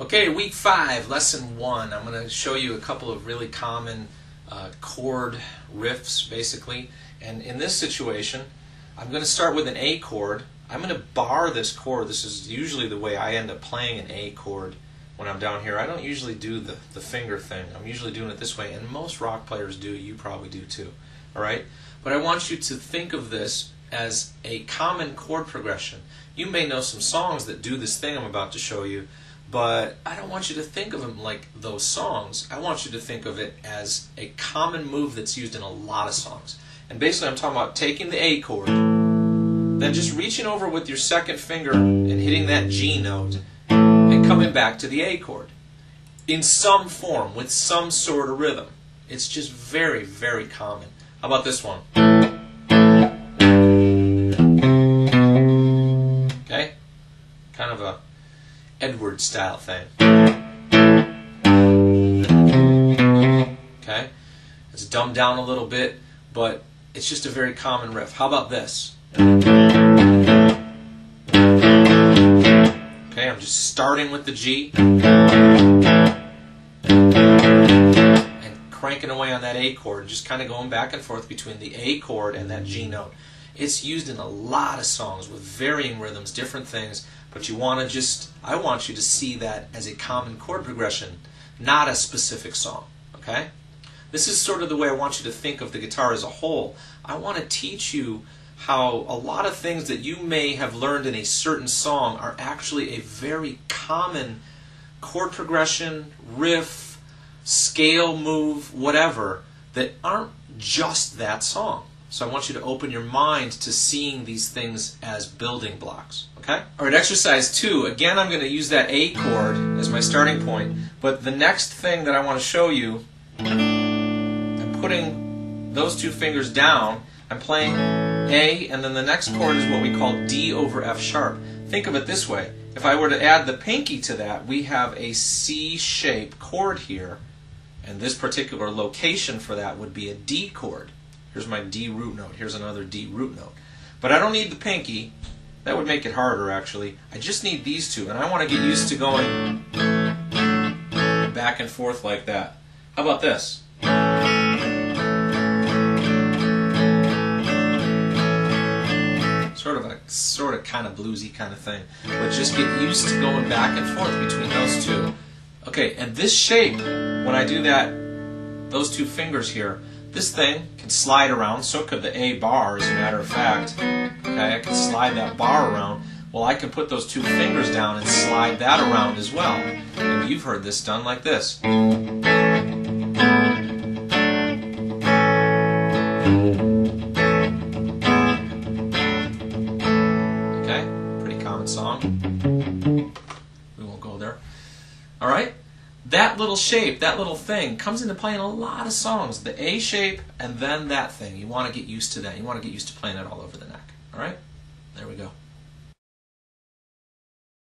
Okay, week 5, lesson 1. I'm going to show you a couple of really common chord riffs, basically. And in this situation, I'm going to start with an A chord. I'm going to bar this chord. This is usually the way I end up playing an A chord when I'm down here. I don't usually do the finger thing. I'm usually doing it this way, and most rock players do. You probably do too. All right? But I want you to think of this as a common chord progression. You may know some songs that do this thing I'm about to show you, but I don't want you to think of them like those songs. I want you to think of it as a common move that's used in a lot of songs. And basically I'm talking about taking the A chord, then just reaching over with your second finger and hitting that G note, and coming back to the A chord in some form, with some sort of rhythm. It's just very, very common. How about this one? Okay? Kind of a Edward style thing. Okay? It's dumbed down a little bit, but it's just a very common riff. How about this? Okay, I'm just starting with the G and cranking away on that A chord, just kind of going back and forth between the A chord and that G note. It's used in a lot of songs with varying rhythms, different things, but I want you to see that as a common chord progression, not a specific song. Okay? This is sort of the way I want you to think of the guitar as a whole. I want to teach you how a lot of things that you may have learned in a certain song are actually a very common chord progression, riff, scale move, whatever, that aren't just that song. So I want you to open your mind to seeing these things as building blocks. Okay? Alright, exercise 2. Again, I'm going to use that A chord as my starting point, but the next thing that I want to show you, I'm putting those two fingers down, I'm playing A, and then the next chord is what we call D over F sharp. Think of it this way. If I were to add the pinky to that, we have a C-shaped chord here, and this particular location for that would be a D chord. Here's my D root note. Here's another D root note. But I don't need the pinky. That would make it harder, actually. I just need these two, and I want to get used to going back and forth like that. How about this? Sort of kind of bluesy kind of thing. But just get used to going back and forth between those two. Okay, and this shape, when I do that, those two fingers here, this thing can slide around, so could the A bar, as a matter of fact. Okay, I can slide that bar around. Well, I can put those two fingers down and slide that around as well. And you've heard this done like this. Okay, pretty common song. We won't go there. All right? That little shape, that little thing, comes into play in a lot of songs. The A shape and then that thing. You want to get used to that. You want to get used to playing it all over the neck. All right? There we go.